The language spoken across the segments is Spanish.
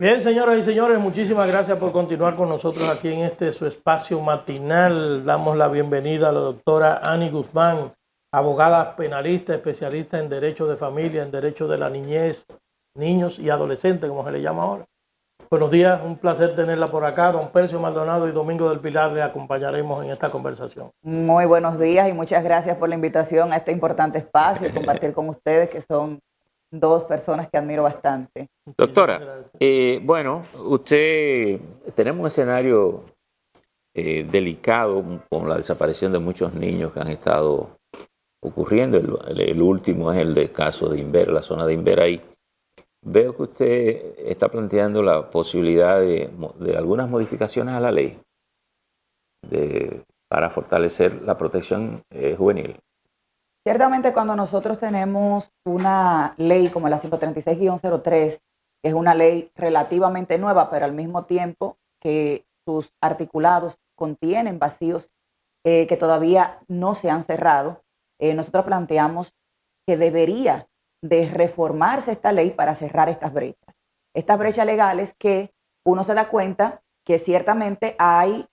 Bien, señoras y señores, muchísimas gracias por continuar con nosotros aquí en su espacio matinal. Damos la bienvenida a la doctora Annie Guzmán, abogada penalista, especialista en derecho de familia, en derecho de la niñez, niños y adolescentes, como se le llama ahora. Buenos días, un placer tenerla por acá. Don Percio Maldonado y Domingo del Pilar le acompañaremos en esta conversación. Muy buenos días y muchas gracias por la invitación a este importante espacio y compartir con ustedes, que son dos personas que admiro bastante. Doctora, bueno, tenemos un escenario delicado con la desaparición de muchos niños que han estado ocurriendo. El último es el caso de Inver, la zona de Inver ahí. Veo que usted está planteando la posibilidad de algunas modificaciones a la ley para fortalecer la protección juvenil. Ciertamente, cuando nosotros tenemos una ley como la 136-03, que es una ley relativamente nueva, pero al mismo tiempo que sus articulados contienen vacíos que todavía no se han cerrado, nosotros planteamos que debería de reformarse esta ley para cerrar estas brechas legales que uno se da cuenta que ciertamente hay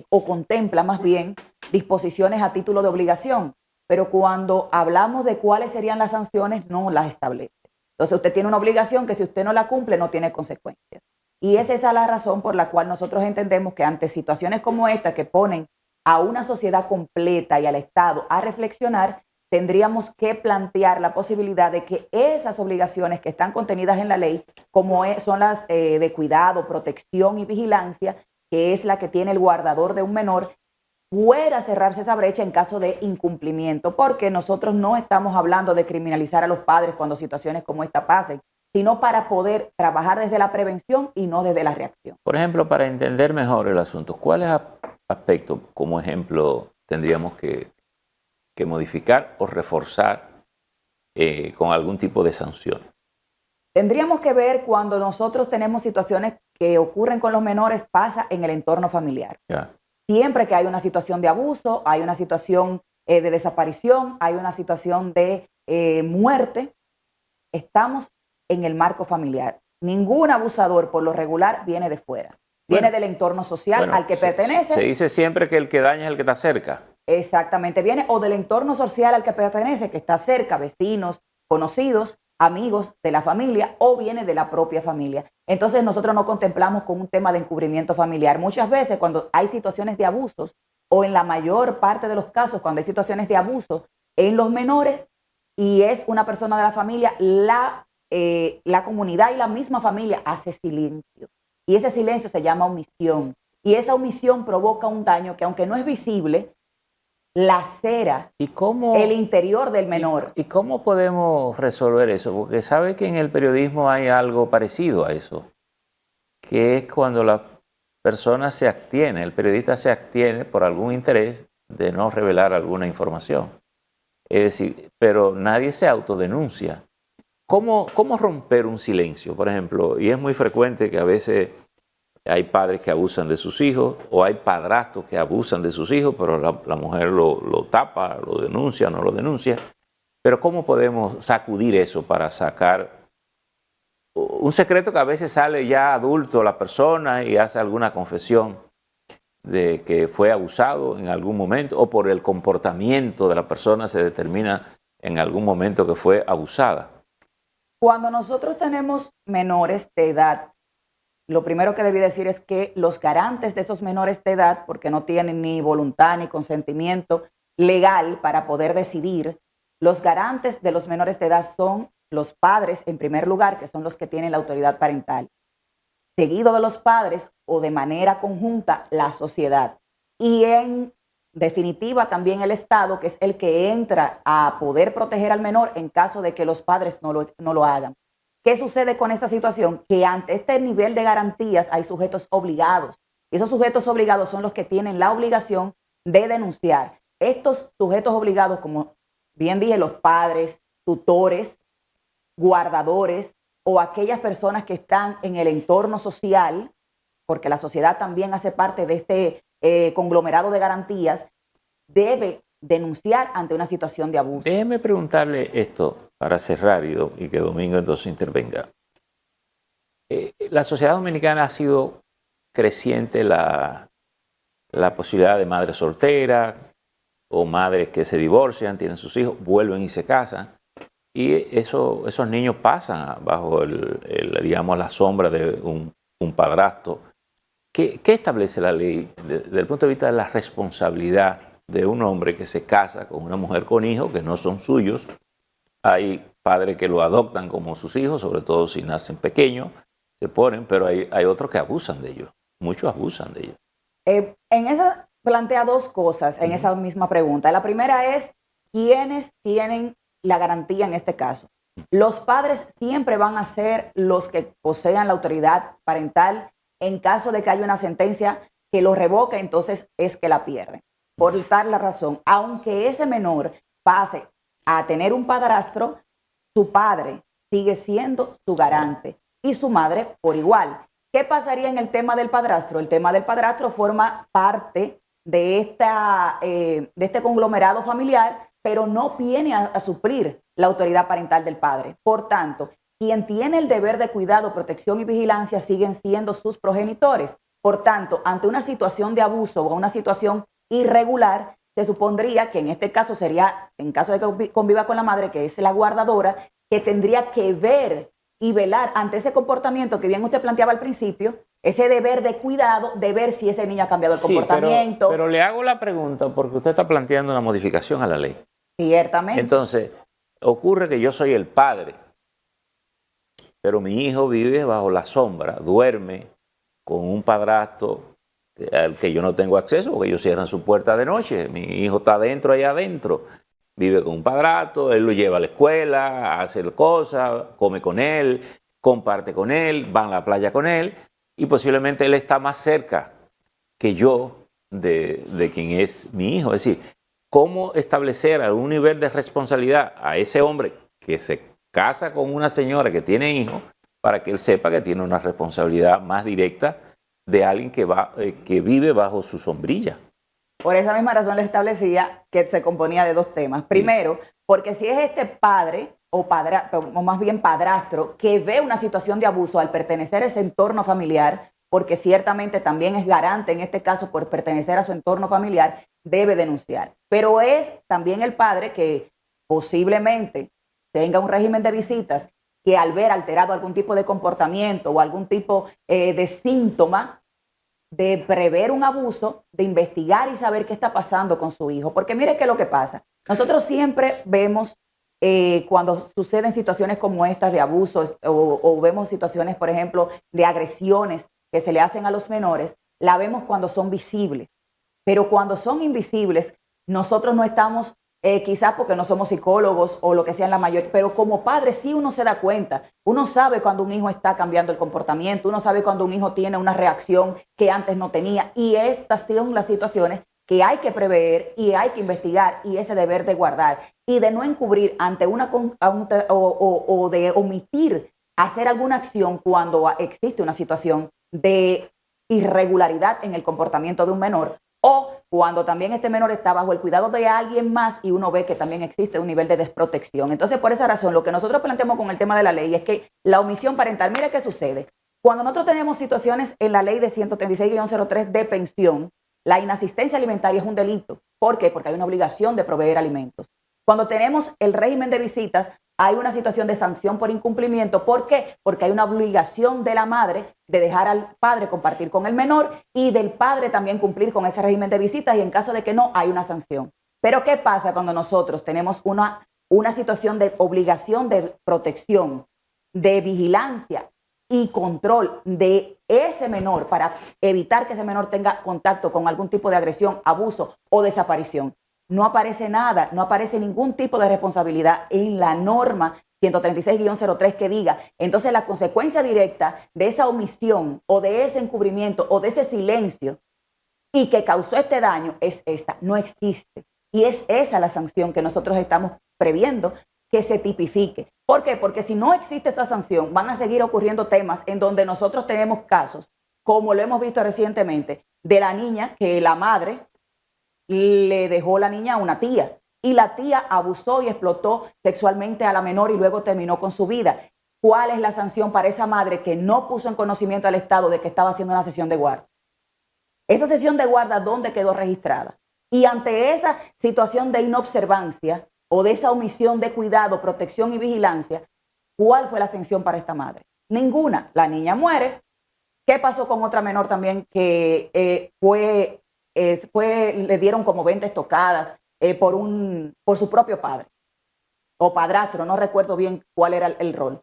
o contempla más bien disposiciones a título de obligación, pero cuando hablamos de cuáles serían las sanciones no las establece. Entonces usted tiene una obligación que si usted no la cumple no tiene consecuencias. Y es esa la razón por la cual nosotros entendemos que ante situaciones como esta que ponen a una sociedad completa y al Estado a reflexionar, tendríamos que plantear la posibilidad de que esas obligaciones que están contenidas en la ley, como son las de cuidado, protección y vigilancia, que es la que tiene el guardador de un menor, pueda cerrarse esa brecha en caso de incumplimiento, porque nosotros no estamos hablando de criminalizar a los padres cuando situaciones como esta pasen, sino para poder trabajar desde la prevención y no desde la reacción. Por ejemplo, para entender mejor el asunto, ¿cuáles aspectos, como ejemplo, tendríamos que modificar o reforzar con algún tipo de sanción? Tendríamos que ver cuando nosotros tenemos situaciones que ocurren con los menores, pasa en el entorno familiar. Yeah. Siempre que hay una situación de abuso, hay una situación de desaparición, hay una situación de muerte, estamos en el marco familiar. Ningún abusador por lo regular viene de fuera. Viene del entorno social al que pertenece. Se dice siempre que el que daña es el que está cerca. Exactamente, viene o del entorno social al que pertenece, que está cerca, vecinos, conocidos, amigos de la familia, o viene de la propia familia. Entonces nosotros no contemplamos con un tema de encubrimiento familiar. Muchas veces cuando hay situaciones de abusos, o en la mayor parte de los casos cuando hay situaciones de abuso en los menores y es una persona de la familia, la comunidad y la misma familia hace silencio. Y ese silencio se llama omisión. Y esa omisión provoca un daño que, aunque no es visible, lacera el interior del menor. ¿Y cómo podemos resolver eso? Porque sabe que en el periodismo hay algo parecido a eso, que es cuando la persona se abstiene, el periodista se abstiene por algún interés de no revelar alguna información. Es decir, pero nadie se autodenuncia. ¿Cómo romper un silencio, por ejemplo? Y es muy frecuente que a veces hay padres que abusan de sus hijos o hay padrastros que abusan de sus hijos, pero la mujer lo tapa, lo denuncia, no lo denuncia. Pero ¿cómo podemos sacudir eso para sacar un secreto que a veces sale ya adulto la persona y hace alguna confesión de que fue abusado en algún momento o por el comportamiento de la persona se determina en algún momento que fue abusada? Cuando nosotros tenemos menores de edad, lo primero que debí decir es que los garantes de esos menores de edad, porque no tienen ni voluntad ni consentimiento legal para poder decidir, los garantes de los menores de edad son los padres, en primer lugar, que son los que tienen la autoridad parental. Seguido de los padres o de manera conjunta, la sociedad. Y en definitiva también el Estado, que es el que entra a poder proteger al menor en caso de que los padres no lo hagan. ¿Qué sucede con esta situación? Que ante este nivel de garantías hay sujetos obligados. Y esos sujetos obligados son los que tienen la obligación de denunciar. Estos sujetos obligados, como bien dije, los padres, tutores, guardadores o aquellas personas que están en el entorno social, porque la sociedad también hace parte de este conglomerado de garantías, debe denunciar ante una situación de abuso. Déjeme preguntarle esto para cerrar y que Domingo entonces intervenga. la sociedad dominicana ha sido creciente la posibilidad de madres solteras o madres que se divorcian, tienen sus hijos, vuelven y se casan. Y esos niños pasan bajo digamos, la sombra de un padrastro. ¿Qué establece la ley desde el punto de vista de la responsabilidad de un hombre que se casa con una mujer con hijos que no son suyos? Hay padres que lo adoptan como sus hijos, sobre todo si nacen pequeños, se ponen, pero hay otros que abusan de ellos. Muchos abusan de ellos. En esa plantea dos cosas en esa misma pregunta. La primera es, ¿quiénes tienen la garantía en este caso? Los padres siempre van a ser los que posean la autoridad parental. En caso de que haya una sentencia que lo revoque, entonces es que la pierden. Por tal la razón, aunque ese menor pase a tener un padrastro, su padre sigue siendo su garante y su madre por igual. ¿Qué pasaría en el tema del padrastro? El tema del padrastro forma parte de este conglomerado familiar, pero no viene a suplir la autoridad parental del padre. Por tanto, quien tiene el deber de cuidado, protección y vigilancia siguen siendo sus progenitores. Por tanto, ante una situación de abuso o una situación irregular, se supondría que en este caso sería, en caso de que conviva con la madre, que es la guardadora, que tendría que ver y velar ante ese comportamiento que bien usted planteaba al principio, ese deber de cuidado, de ver si ese niño ha cambiado el comportamiento. Pero le hago la pregunta porque usted está planteando una modificación a la ley. Ciertamente. Entonces, ocurre que yo soy el padre, pero mi hijo vive bajo la sombra, duerme con un padrastro al que yo no tengo acceso porque ellos cierran su puerta de noche. Mi hijo está allá adentro, vive con un padrastro, él lo lleva a la escuela, hace cosas, come con él, comparte con él, va a la playa con él y posiblemente él está más cerca que yo de quien es mi hijo. Es decir, ¿cómo establecer algún nivel de responsabilidad a ese hombre que se casa con una señora que tiene hijos para que él sepa que tiene una responsabilidad más directa de alguien que vive bajo su sombrilla? Por esa misma razón les establecía que se componía de dos temas. Primero, porque si es este padre o más bien padrastro que ve una situación de abuso al pertenecer a ese entorno familiar, porque ciertamente también es garante en este caso por pertenecer a su entorno familiar, debe denunciar. Pero es también el padre que posiblemente tenga un régimen de visitas que al ver alterado algún tipo de comportamiento o algún tipo de síntoma, de prever un abuso, de investigar y saber qué está pasando con su hijo. Porque mire qué es lo que pasa. Nosotros siempre vemos cuando suceden situaciones como estas de abusos o vemos situaciones, por ejemplo, de agresiones que se le hacen a los menores, la vemos cuando son visibles. Pero cuando son invisibles, nosotros no estamos, quizás porque no somos psicólogos o lo que sea en la mayoría, pero como padre sí uno se da cuenta. Uno sabe cuando un hijo está cambiando el comportamiento, uno sabe cuando un hijo tiene una reacción que antes no tenía. Y estas son las situaciones que hay que prever y hay que investigar y ese deber de guardar y de no encubrir ante o de omitir hacer alguna acción cuando existe una situación de irregularidad en el comportamiento de un menor o cuando también este menor está bajo el cuidado de alguien más y uno ve que también existe un nivel de desprotección. Entonces, por esa razón, lo que nosotros planteamos con el tema de la ley es que la omisión parental, mire qué sucede. Cuando nosotros tenemos situaciones en la ley de 136-03 de pensión, la inasistencia alimentaria es un delito. ¿Por qué? Porque hay una obligación de proveer alimentos. Cuando tenemos el régimen de visitas, hay una situación de sanción por incumplimiento. ¿Por qué? Porque hay una obligación de la madre de dejar al padre compartir con el menor y del padre también cumplir con ese régimen de visitas y en caso de que no, hay una sanción. Pero ¿qué pasa cuando nosotros tenemos una situación de obligación de protección, de vigilancia y control de ese menor para evitar que ese menor tenga contacto con algún tipo de agresión, abuso o desaparición? No aparece nada, no aparece ningún tipo de responsabilidad en la norma 136-03 que diga. Entonces la consecuencia directa de esa omisión o de ese encubrimiento o de ese silencio y que causó este daño es esta, no existe. Y es esa la sanción que nosotros estamos previendo que se tipifique. ¿Por qué? Porque si no existe esta sanción, van a seguir ocurriendo temas en donde nosotros tenemos casos, como lo hemos visto recientemente, de la niña que la madre le dejó la niña a una tía y la tía abusó y explotó sexualmente a la menor y luego terminó con su vida. ¿cuál es la sanción para esa madre que no puso en conocimiento al Estado de que estaba haciendo una sesión de guarda? Esa sesión de guarda, ¿dónde quedó registrada? Y ante esa situación de inobservancia o de esa omisión de cuidado, protección y vigilancia, ¿cuál fue la sanción para esta madre? Ninguna. La niña muere. ¿Qué pasó con otra menor también que le dieron como 20 estocadas por su propio padre o padrastro? No recuerdo bien cuál era el rol.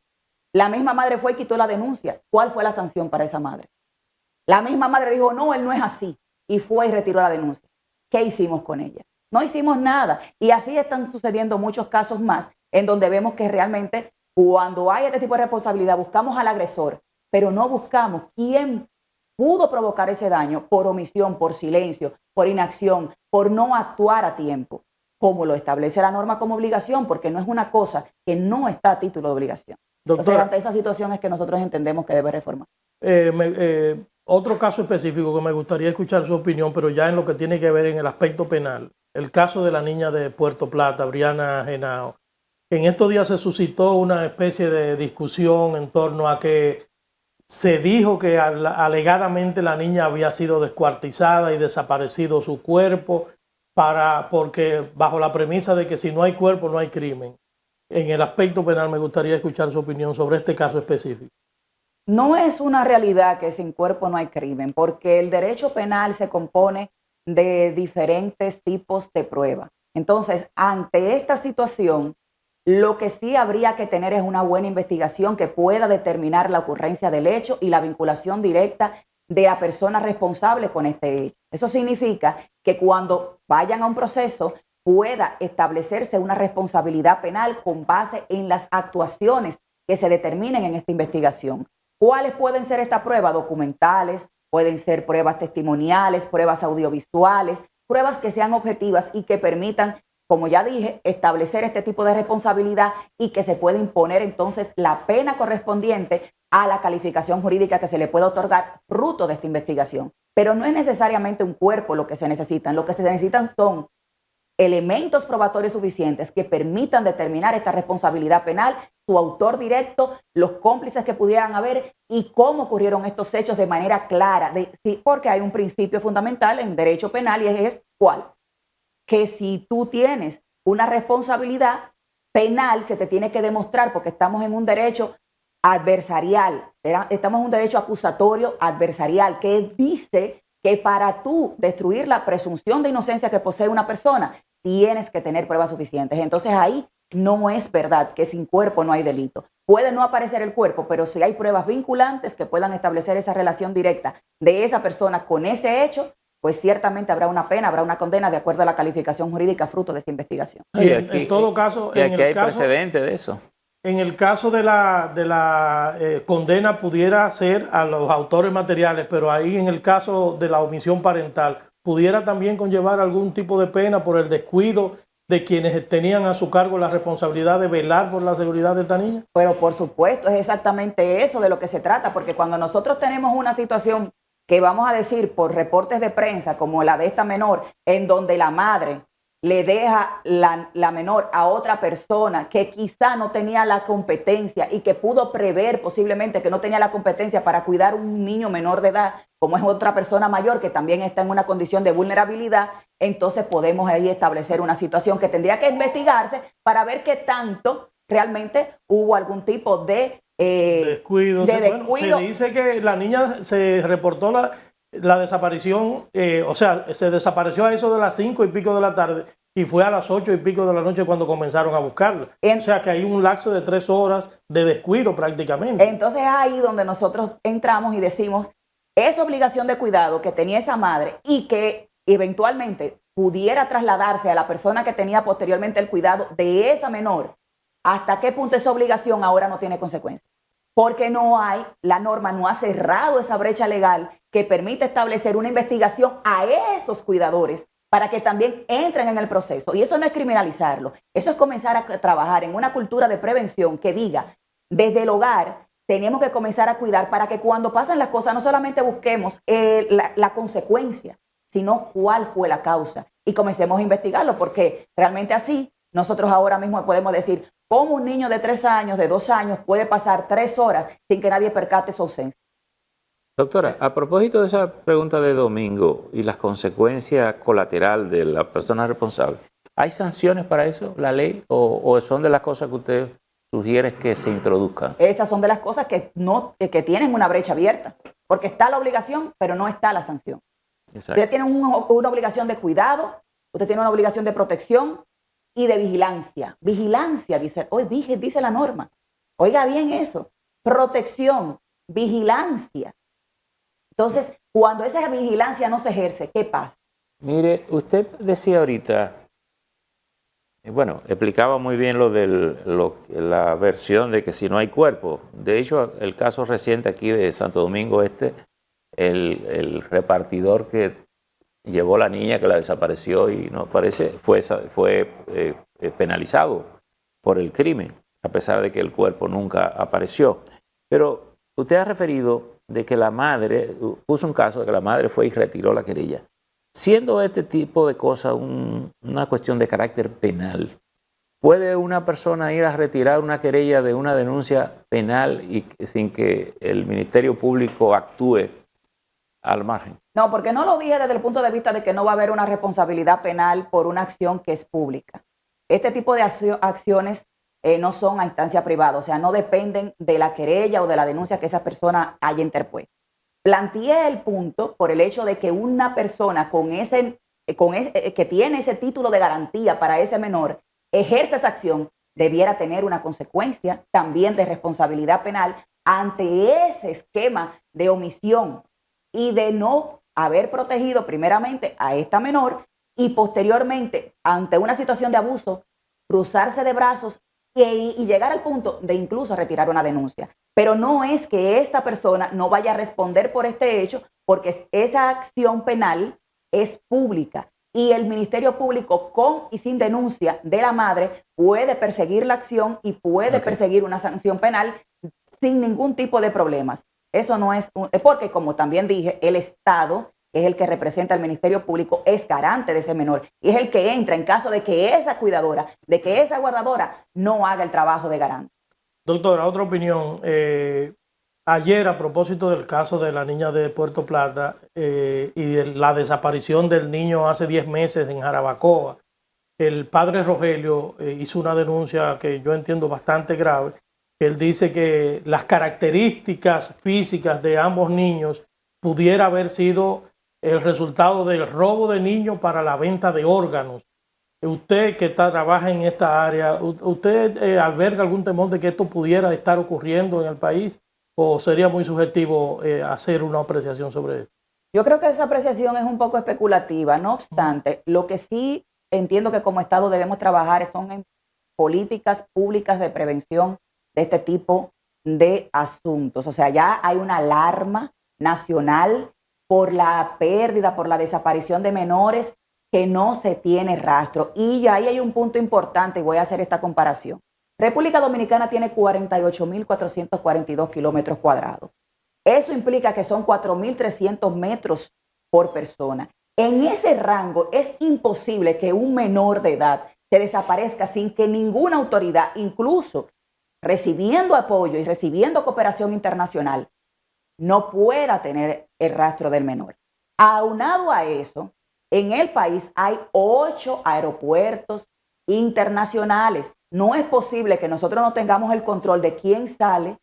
La misma madre fue y quitó la denuncia. ¿Cuál fue la sanción para esa madre? La misma madre dijo, no, él no es así, y fue y retiró la denuncia. ¿Qué hicimos con ella? No hicimos nada. Y así están sucediendo muchos casos más en donde vemos que realmente cuando hay este tipo de responsabilidad buscamos al agresor, pero no buscamos quién pudo provocar ese daño por omisión, por silencio, por inacción, por no actuar a tiempo, como lo establece la norma como obligación, porque no es una cosa que no está a título de obligación. Doctora, entonces, ante esa situación es que nosotros entendemos que debe reformar. Otro caso específico que me gustaría escuchar su opinión, pero ya en lo que tiene que ver en el aspecto penal, el caso de la niña de Puerto Plata, Brianna Henao. En estos días se suscitó una especie de discusión en torno a que se dijo que alegadamente la niña había sido descuartizada y desaparecido su cuerpo porque bajo la premisa de que si no hay cuerpo no hay crimen. En el aspecto penal me gustaría escuchar su opinión sobre este caso específico. No es una realidad que sin cuerpo no hay crimen, porque el derecho penal se compone de diferentes tipos de pruebas. Entonces, ante esta situación, lo que sí habría que tener es una buena investigación que pueda determinar la ocurrencia del hecho y la vinculación directa de la persona responsable con este hecho. Eso significa que cuando vayan a un proceso pueda establecerse una responsabilidad penal con base en las actuaciones que se determinen en esta investigación. ¿Cuáles pueden ser estas pruebas? Documentales, pueden ser pruebas testimoniales, pruebas audiovisuales, pruebas que sean objetivas y que permitan, como ya dije, establecer este tipo de responsabilidad y que se pueda imponer entonces la pena correspondiente a la calificación jurídica que se le pueda otorgar fruto de esta investigación. Pero no es necesariamente un cuerpo lo que se necesitan. Lo que se necesitan son elementos probatorios suficientes que permitan determinar esta responsabilidad penal, su autor directo, los cómplices que pudieran haber y cómo ocurrieron estos hechos de manera clara, porque hay un principio fundamental en derecho penal y es ¿cuál? Que si tú tienes una responsabilidad penal se te tiene que demostrar, porque estamos en un derecho adversarial, estamos en un derecho acusatorio adversarial que dice que para tú destruir la presunción de inocencia que posee una persona, tienes que tener pruebas suficientes. Entonces ahí no es verdad que sin cuerpo no hay delito. Puede no aparecer el cuerpo, pero si hay pruebas vinculantes que puedan establecer esa relación directa de esa persona con ese hecho, pues ciertamente habrá una pena, habrá una condena de acuerdo a la calificación jurídica fruto de esta investigación. Y en todo caso, y aquí hay precedente de eso. En el caso de la condena pudiera ser a los autores materiales, pero ahí en el caso de la omisión parental, ¿pudiera también conllevar algún tipo de pena por el descuido de quienes tenían a su cargo la responsabilidad de velar por la seguridad de esta niña? Pero por supuesto, es exactamente eso de lo que se trata, porque cuando nosotros tenemos una situación que vamos a decir por reportes de prensa, como la de esta menor, en donde la madre le deja la menor a otra persona que quizá no tenía la competencia y que pudo prever posiblemente que no tenía la competencia para cuidar un niño menor de edad, como es otra persona mayor que también está en una condición de vulnerabilidad, entonces podemos ahí establecer una situación que tendría que investigarse para ver qué tanto realmente hubo algún tipo de descuido. Bueno, se dice que la niña se reportó la desaparición, o sea, se desapareció a eso de las 5 y pico de la tarde y fue a las 8 y pico de la noche cuando comenzaron a buscarla. O sea que hay un lapso de 3 horas de descuido prácticamente. Entonces es ahí donde nosotros entramos y decimos, esa obligación de cuidado que tenía esa madre y que eventualmente pudiera trasladarse a la persona que tenía posteriormente el cuidado de esa menor, ¿hasta qué punto esa obligación ahora no tiene consecuencias? Porque la norma no ha cerrado esa brecha legal que permite establecer una investigación a esos cuidadores para que también entren en el proceso. Y eso no es criminalizarlo, eso es comenzar a trabajar en una cultura de prevención que diga, desde el hogar tenemos que comenzar a cuidar para que cuando pasan las cosas no solamente busquemos la consecuencia, sino cuál fue la causa y comencemos a investigarlo, porque realmente así nosotros ahora mismo podemos decir cómo un niño de 3 años, de 2 años, puede pasar 3 horas sin que nadie percate su ausencia. Doctora, a propósito de esa pregunta de Domingo y las consecuencias colaterales de la persona responsable, ¿hay sanciones para eso, la ley, o son de las cosas que usted sugiere que se introduzcan? Esas son de las cosas que tienen una brecha abierta, porque está la obligación, pero no está la sanción. Exacto. Usted tiene una obligación de cuidado, usted tiene una obligación de protección y de vigilancia. Vigilancia, dice la norma. Oiga bien eso. Protección, vigilancia. Entonces, cuando esa vigilancia no se ejerce, ¿qué pasa? Mire, usted decía ahorita, bueno, explicaba muy bien la versión de que si no hay cuerpo. De hecho, el caso reciente aquí de Santo Domingo Este, el repartidor que llevó la niña que la desapareció y no aparece, fue penalizado por el crimen, a pesar de que el cuerpo nunca apareció. Pero usted ha referido de que la madre, puso un caso de que la madre fue y retiró la querella. Siendo este tipo de cosas una cuestión de carácter penal, ¿puede una persona ir a retirar una querella de una denuncia penal y sin que el Ministerio Público actúe al margen? No, porque no lo dije desde el punto de vista de que no va a haber una responsabilidad penal por una acción que es pública. Este tipo de acciones no son a instancia privada, o sea, no dependen de la querella o de la denuncia que esa persona haya interpuesto. Planteé el punto por el hecho de que una persona que tiene ese título de garantía para ese menor ejerce esa acción, debiera tener una consecuencia también de responsabilidad penal ante ese esquema de omisión y de no haber protegido primeramente a esta menor y posteriormente, ante una situación de abuso, cruzarse de brazos y llegar al punto de incluso retirar una denuncia. Pero no es que esta persona no vaya a responder por este hecho, porque esa acción penal es pública y el Ministerio Público, con y sin denuncia de la madre, puede perseguir la acción y puede perseguir una sanción penal sin ningún tipo de problemas. Eso no es porque, como también dije, el Estado, que es el que representa al Ministerio Público, es garante de ese menor y es el que entra en caso de que esa cuidadora, de que esa guardadora no haga el trabajo de garante. Doctora, otra opinión. Ayer, a propósito del caso de la niña de Puerto Plata y de la desaparición del niño hace 10 meses en Jarabacoa, el padre Rogelio hizo una denuncia que yo entiendo bastante grave. Él dice que las características físicas de ambos niños pudiera haber sido el resultado del robo de niños para la venta de órganos. Usted que trabaja en esta área, ¿usted alberga algún temor de que esto pudiera estar ocurriendo en el país o sería muy subjetivo hacer una apreciación sobre esto? Yo creo que esa apreciación es un poco especulativa. No obstante, lo que sí entiendo que como Estado debemos trabajar son en políticas públicas de prevención de este tipo de asuntos. O sea, ya hay una alarma nacional por la pérdida, por la desaparición de menores que no se tiene rastro. Y ya ahí hay un punto importante y voy a hacer esta comparación. República Dominicana tiene 48.442 kilómetros cuadrados. Eso implica que son 4.300 metros por persona. En ese rango es imposible que un menor de edad se desaparezca sin que ninguna autoridad, incluso recibiendo apoyo y recibiendo cooperación internacional, no pueda tener el rastro del menor. Aunado a eso, en el país hay 8 aeropuertos internacionales. No es posible que nosotros no tengamos el control de quién sale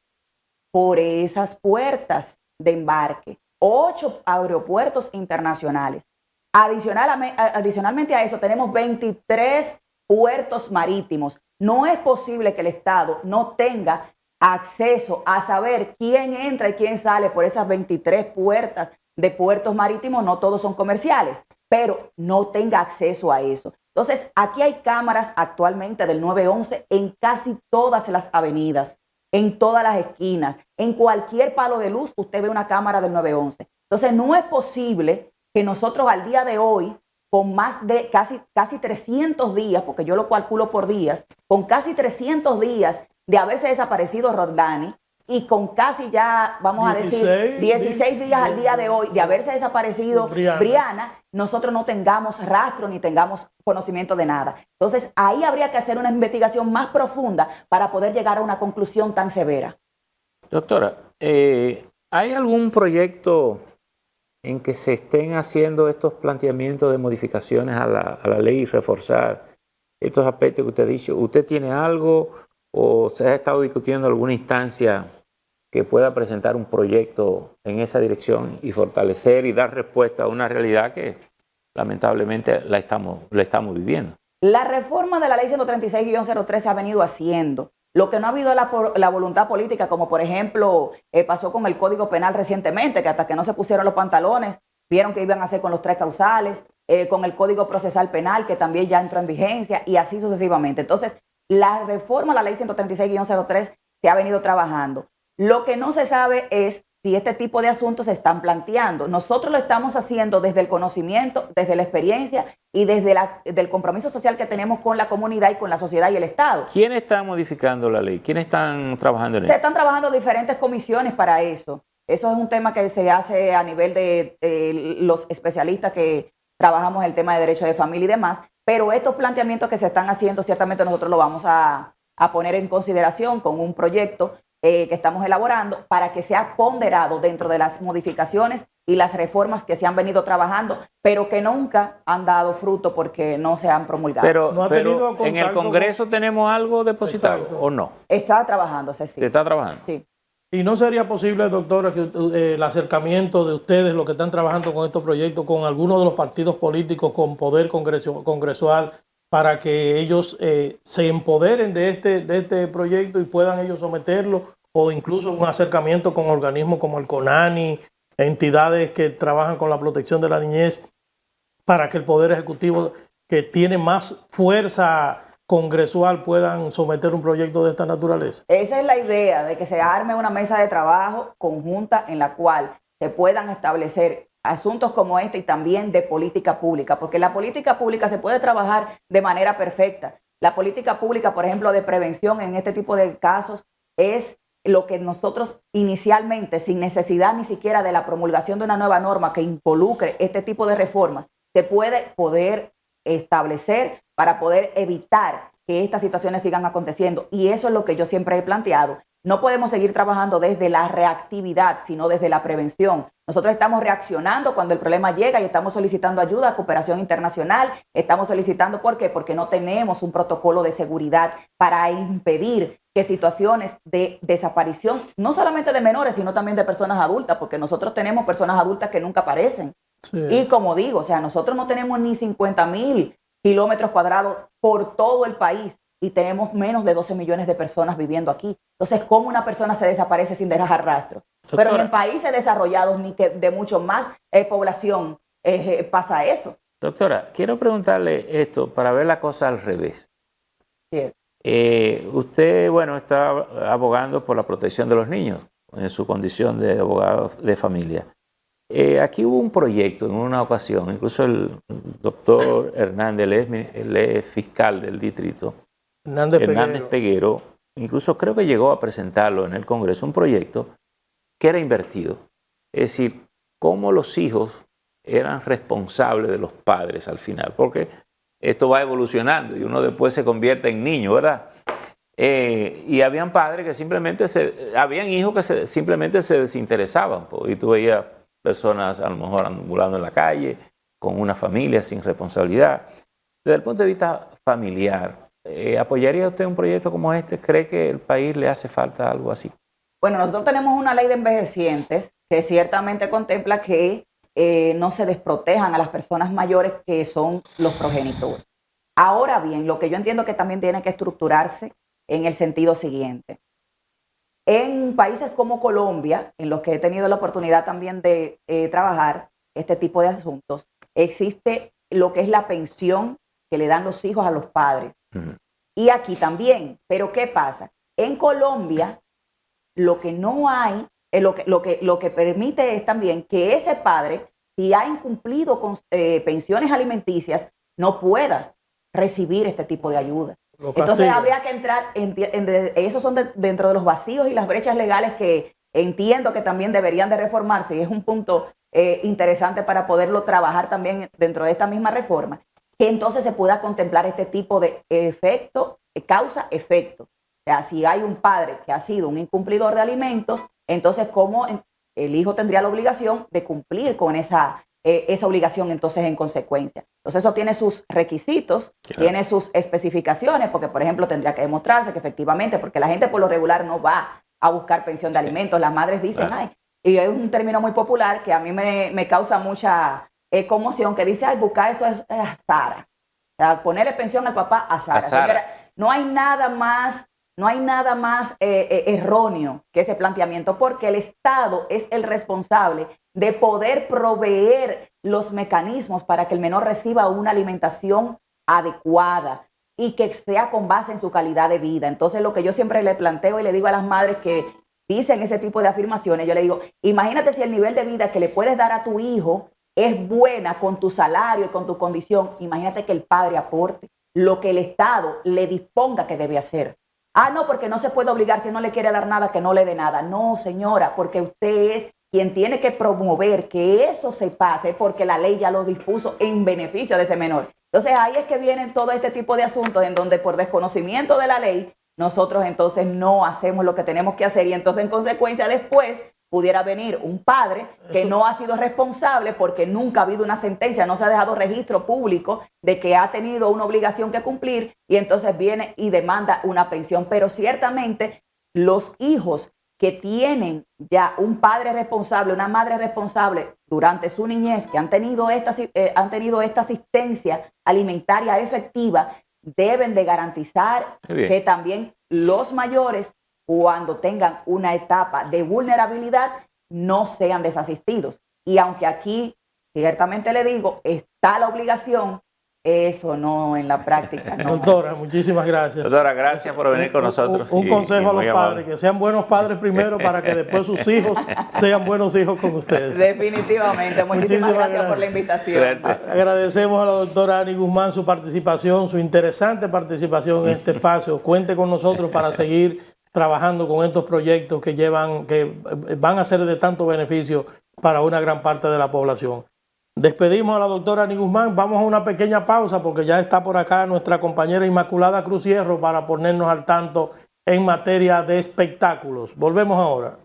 por esas puertas de embarque. 8 aeropuertos internacionales. Adicionalmente a eso, tenemos 23 puertos marítimos. No es posible que el Estado no tenga acceso a saber quién entra y quién sale por esas 23 puertas de puertos marítimos. No todos son comerciales, pero no tenga acceso a eso. Entonces, aquí hay cámaras actualmente del 911 en casi todas las avenidas, en todas las esquinas, en cualquier palo de luz usted ve una cámara del 911. Entonces, no es posible que nosotros al día de hoy, con más de casi 300 días, porque yo lo calculo por días, con casi 300 días de haberse desaparecido Roldani, y con casi ya, vamos a decir, 16 días al día de hoy de haberse desaparecido Brianna, nosotros no tengamos rastro ni tengamos conocimiento de nada. Entonces, ahí habría que hacer una investigación más profunda para poder llegar a una conclusión tan severa. Doctora, ¿hay algún proyecto en que se estén haciendo estos planteamientos de modificaciones a la ley y reforzar estos aspectos que usted ha dicho? ¿Usted tiene algo o se ha estado discutiendo alguna instancia que pueda presentar un proyecto en esa dirección y fortalecer y dar respuesta a una realidad que lamentablemente la estamos viviendo? La reforma de la ley 136-03 se ha venido haciendo. Lo que no ha habido es la voluntad política, como por ejemplo pasó con el Código Penal recientemente, que hasta que no se pusieron los pantalones, vieron que iban a hacer con los 3 causales, con el Código Procesal Penal, que también ya entró en vigencia, y así sucesivamente. Entonces, la reforma a la ley 136-03 se ha venido trabajando. Lo que no se sabe es si este tipo de asuntos se están planteando. Nosotros lo estamos haciendo desde el conocimiento, desde la experiencia y desde el compromiso social que tenemos con la comunidad y con la sociedad y el Estado. ¿Quiénes están modificando la ley? ¿Quiénes están trabajando en eso? Se están trabajando diferentes comisiones para eso. Eso es un tema que se hace a nivel de los especialistas que trabajamos el tema de derecho de familia y demás, pero estos planteamientos que se están haciendo, ciertamente nosotros lo vamos a poner en consideración con un proyecto que estamos elaborando para que sea ponderado dentro de las modificaciones y las reformas que se han venido trabajando, pero que nunca han dado fruto porque no se han promulgado. Pero en el Congreso tenemos algo depositado. Exacto. ¿O no? Está trabajándose, sí. ¿Se está trabajando? Sí. ¿Y no sería posible, doctora, que el acercamiento de ustedes, los que están trabajando con estos proyectos, con algunos de los partidos políticos con poder congresual, para que ellos se empoderen de este proyecto y puedan ellos someterlo, o incluso un acercamiento con organismos como el CONANI, entidades que trabajan con la protección de la niñez, para que el Poder Ejecutivo, que tiene más fuerza congresual, puedan someter un proyecto de esta naturaleza? Esa es la idea, de que se arme una mesa de trabajo conjunta en la cual se puedan establecer asuntos como este y también de política pública, porque la política pública se puede trabajar de manera perfecta. La política pública, por ejemplo, de prevención en este tipo de casos, es lo que nosotros inicialmente, sin necesidad ni siquiera de la promulgación de una nueva norma que involucre este tipo de reformas, se puede poder establecer para poder evitar que estas situaciones sigan aconteciendo. Y eso es lo que yo siempre he planteado. No podemos seguir trabajando desde la reactividad, sino desde la prevención. Nosotros estamos reaccionando cuando el problema llega y estamos solicitando ayuda, cooperación internacional. Estamos solicitando, ¿por qué? Porque no tenemos un protocolo de seguridad para impedir que situaciones de desaparición, no solamente de menores, sino también de personas adultas, porque nosotros tenemos personas adultas que nunca aparecen. Sí. Y como digo, o sea, nosotros no tenemos ni 50,000 kilómetros cuadrados por todo el país y tenemos menos de 12 millones de personas viviendo aquí. Entonces, ¿cómo una persona se desaparece sin dejar rastro? Doctora. Pero en países desarrollados, ni que de mucho más población pasa eso. Doctora, quiero preguntarle esto para ver la cosa al revés. Sí. Usted, bueno, está abogando por la protección de los niños en su condición de abogado de familia. Aquí hubo un proyecto en una ocasión, incluso el doctor Hernández, él es fiscal del distrito, Hernández Peguero, incluso creo que llegó a presentarlo en el Congreso, un proyecto que era invertido. Es decir, cómo los hijos eran responsables de los padres al final, porque esto va evolucionando y uno después se convierte en niño, ¿verdad? Y habían padres que simplemente, habían hijos que simplemente se desinteresaban, y tú veías personas a lo mejor ambulando en la calle, con una familia sin responsabilidad. Desde el punto de vista familiar, ¿apoyaría usted un proyecto como este? ¿Cree que el país le hace falta algo así? Bueno, nosotros tenemos una ley de envejecientes que ciertamente contempla que no se desprotejan a las personas mayores que son los progenitores. Ahora bien, lo que yo entiendo que también tiene que estructurarse en el sentido siguiente. En países como Colombia, en los que he tenido la oportunidad también de trabajar este tipo de asuntos, existe lo que es la pensión que le dan los hijos a los padres. Uh-huh. Y aquí también. Pero ¿qué pasa? En Colombia, lo que no hay, lo que permite es también que ese padre, si ha incumplido con pensiones alimenticias, no pueda recibir este tipo de ayuda. Entonces habría que entrar, esos son dentro de los vacíos y las brechas legales que entiendo que también deberían de reformarse, y es un punto interesante para poderlo trabajar también dentro de esta misma reforma, que entonces se pueda contemplar este tipo de efecto, causa-efecto. O sea, si hay un padre que ha sido un incumplidor de alimentos, entonces cómo el hijo tendría la obligación de cumplir con esa obligación entonces en consecuencia. Entonces eso tiene sus requisitos, claro, tiene sus especificaciones, porque por ejemplo tendría que demostrarse que efectivamente, porque la gente por lo regular no va a buscar pensión de alimentos, las madres dicen, claro, ay, y es un término muy popular que a mí me causa mucha conmoción, que dice, ay, buscar eso es azara. O sea, ponerle pensión al papá azara. Señora, no hay nada más erróneo que ese planteamiento, porque el Estado es el responsable de poder proveer los mecanismos para que el menor reciba una alimentación adecuada y que sea con base en su calidad de vida. Entonces, lo que yo siempre le planteo y le digo a las madres que dicen ese tipo de afirmaciones, yo le digo, imagínate si el nivel de vida que le puedes dar a tu hijo es buena con tu salario y con tu condición. Imagínate que el padre aporte lo que el Estado le disponga que debe hacer. Ah, no, porque no se puede obligar, si no le quiere dar nada, que no le dé nada. No, señora, porque usted es quien tiene que promover que eso se pase, porque la ley ya lo dispuso en beneficio de ese menor. Entonces ahí es que vienen todo este tipo de asuntos en donde por desconocimiento de la ley, nosotros entonces no hacemos lo que tenemos que hacer, y entonces en consecuencia después pudiera venir un padre que no ha sido responsable porque nunca ha habido una sentencia, no se ha dejado registro público de que ha tenido una obligación que cumplir, y entonces viene y demanda una pensión. Pero ciertamente los hijos que tienen ya un padre responsable, una madre responsable durante su niñez, que han tenido esta asistencia alimentaria efectiva, deben de garantizar que también los mayores, cuando tengan una etapa de vulnerabilidad, no sean desasistidos. Y aunque aquí, ciertamente le digo, está la obligación, eso no en la práctica. No. Doctora, muchísimas gracias. Doctora, gracias por venir con nosotros. Un consejo a los padres, que sean buenos padres primero para que después sus hijos sean buenos hijos con ustedes. Definitivamente. Muchísimas gracias por la invitación. Agradecemos a la doctora Annie Guzmán su participación, su interesante participación en este espacio. Cuente con nosotros para seguir trabajando con estos proyectos que van a ser de tanto beneficio para una gran parte de la población. Despedimos a la doctora Annie Guzmán. Vamos a una pequeña pausa porque ya está por acá nuestra compañera Inmaculada Cruz Hierro para ponernos al tanto en materia de espectáculos. Volvemos ahora.